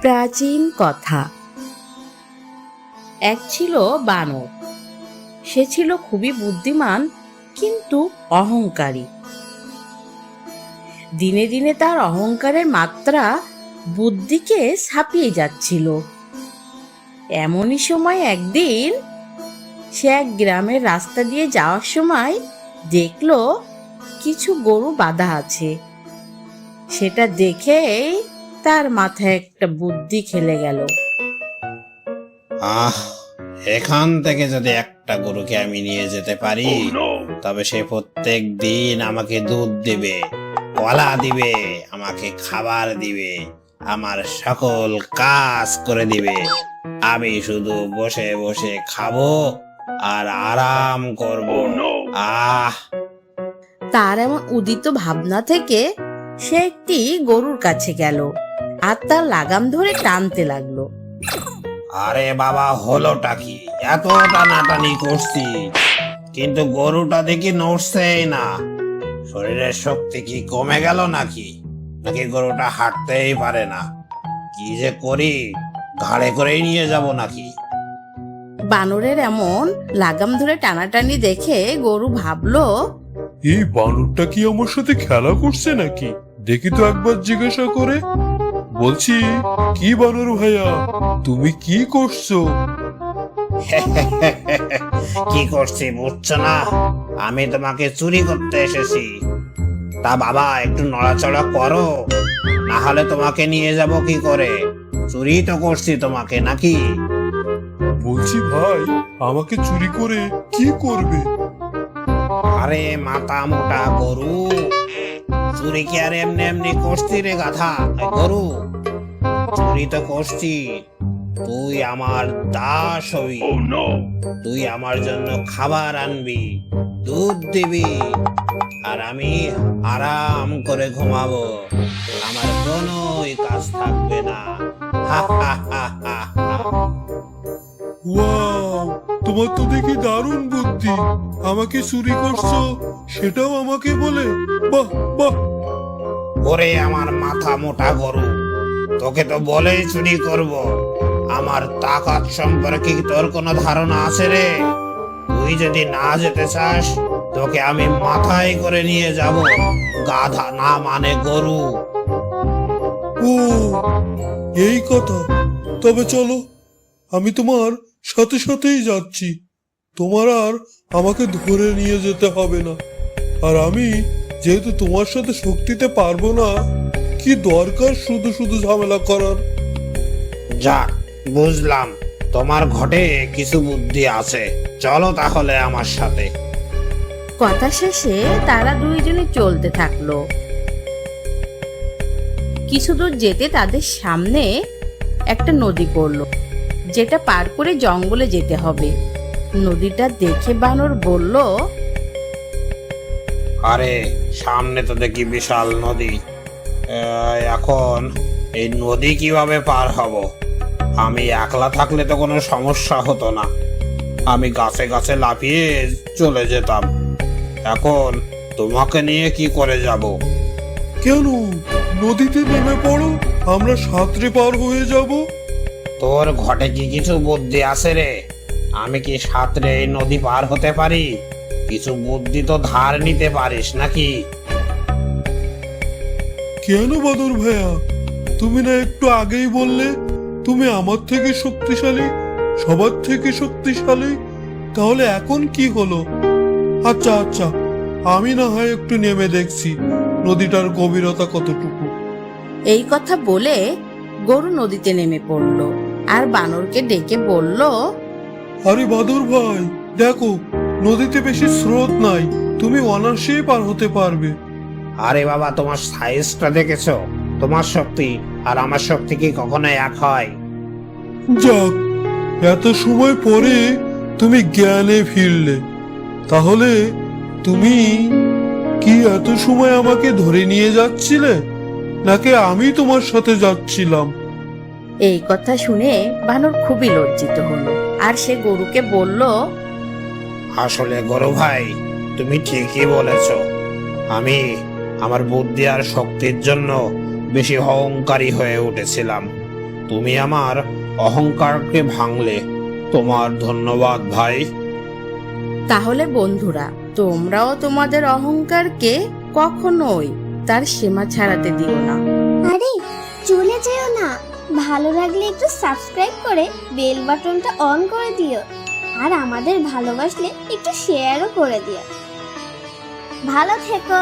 প্রাচীন কথা। এক ছিল বানর। সে ছিল খুবই বুদ্ধিমান কিন্তু অহংকারী। দিনে দিনে তার অহংকারের মাত্রা বুদ্ধিকে ছাপিয়ে যাচ্ছিল। এমনই সময় একদিন সে এক গ্রামের রাস্তা দিয়ে যাওয়ার সময় দেখলো কিছু গরু বাঁধা আছে। সেটা দেখেই তার মাথায় একটা বুদ্ধি খেলে গেল। এখান থেকে যদি একটা গরুকে আমি নিয়ে যেতে পারি, তবে সে প্রত্যেক দিন আমাকে দুধ দিবে, কলা দিবে, আমাকে খাবার দিবে, আমার সকল কাজ করে দিবে। আমি শুধু বসে বসে খাবো আর আরাম করব। তার এমন উদিত ভাবনা থেকে সে একটি গরুর কাছে গেল আর তার লাগাম ধরে টানতে লাগলো। আরে বাবা, হলোটা কি? এত টানাটানি করছি কিন্তু গরুটা দেখি নড়ছেই না। শরীরের শক্তি কি কমে গেল নাকি নাকি গরুটা হাঁটতেই পারে না? কি যে করি, ঘাড়ে করেই নিয়ে যাব নাকি? বানরের এমন লাগাম ধরে টানাটানি দেখে গরু ভাবলো, এই বানরটা কি আমার সাথে খেলা করছে নাকি? দেখি তো একবার জিজ্ঞাসা করে। বলছি, কি বানর ভাইয়া, তুমি কি করছো? কি করছি বুঝছো না? আমি তোমাকে চুরি করতে এসেছি। তা বাবা, একটু নড়াচড়া করো, না হলে তোমাকে নিয়ে যাব কি করে? চুরি তো করছি তোমাকে নাকি? বলছি ভাই, আমাকে চুরি করে কি করবে? আরে মাথা মোটা গরু, চুরি কি আর এমনি এমনি করছি রে গাধা? গরু চুরি তো করছি। তুই আমার দাস হবি, তুই আমার জন্য খাবার আনবি, দুধ দিবি, আর আমি আরাম করে ঘুমাবো। আমার কোনোই কাজ থাকবে না। হা হা হা হা হা। ওয়াও, তোমার তো দেখি দারুণ বুদ্ধি। আমাকে চুরি করছো সেটাও আমাকে বলে, বাহ বাহ। ওরে আমার মাথা মোটা গরু, তোকে তো বলেই চুরি করব। আমার তাকাত সম্পর্কে কি তোর কোনো ধারণা আছে রে? তুই যদি না যেতে চাস, তোকে আমি মাথায় করে নিয়ে যাব। গাধা না মানে গরু। ও, এই কথা। তবে চলো, আমি তোমার সাথে সাথেই যাচ্ছি। তোমার আর আমাকে ধরে নিয়ে যেতে হবে না। আর আমি যেহেতু তোমার সাথে শক্তিতে পারবো না, কি দরকার শুধু শুধু ঝামেলা করার? যাক, বুঝলাম তোমার ঘটে কিছু বুদ্ধি আছে। চলো তাহলে আমার সাথে। কথা শেষে তারা দুইজনে চলতে থাকলো। কিছু দূর যেতে তাদের সামনে একটা নদী পড়লো, যেটা পার করে জঙ্গলে যেতে হবে। নদীটা দেখে বানর বলল, আরে সামনে তো দেখি বিশাল নদী। এখন এই নদী কিভাবে পার হব? আমি একলা থাকলে তো কোনো সমস্যা হতো না, আমি গাছে গাছে লাফিয়ে চলে যেতাম। এখন তোমাকে নিয়ে কি করে যাব? কেন, নদীতে নেমে পড়ো, আমরা সাঁতরে পার হয়ে যাব। তোর ঘটে কি কিছু বুদ্ধি আছে রে? আমি কি সাঁতরে এই নদী পার হতে পারি? কিছু বুদ্ধি তো ধার নিতে পারিস নাকি? কেন বাদর ভাইয়া, তুমি না একটু আগেই বললে তুমি আমার থেকে শক্তিশালী, সবার থেকে শক্তিশালী? তাহলে এখন কি হলো? আচ্ছা আচ্ছা, আমি না হয় একটু নেমে দেখছি নদীটার গভীরতা কতটুকু। এই কথা বলে গরু নদীতে নেমে পড়লো আর বানরকে ডেকে বলল, আরে বাদর ভাই, দেখো নদীতে বেশি স্রোত নাই, তুমি অনায়াসেই পার হতে পারবে। আরে বাবা, তোমার সাইজটা দেখেছো? তোমার শক্তি আর আমার শক্তি কি কখনো এক হয়? যাক, এত সময় পরে তুমি জ্ঞানে ফিরলে। তাহলে তুমি কি এত সময় আমাকে ধরে নিয়ে যাচ্ছিলে, নাকি আমি তোমার সাথে যাচ্ছিলাম? এই কথা শুনে বানর খুবই লজ্জিত হলো আর সে গরুকে বলল, আসলে গরু ভাই, তুমি ঠিকই বলেছো। আমি আমার বুদ্ধি আর শক্তির জন্য বেশি অহংকারী হয়ে উঠেছিলাম। তুমি আমার অহংকারকে ভাঙলে। তোমার ধন্যবাদ ভাই। তাহলে বন্ধুরা, তোমরাও তোমাদের অহংকারকে কখনোই তার সীমা ছাড়াতে দিও না। আরে চলে যেও না, ভালো লাগলে একটু সাবস্ক্রাইব করে বেল বাটনটা অন করে দিও, আর আমাদের ভালোবাসলে একটু শেয়ারও করে দিও। ভালো থেকো।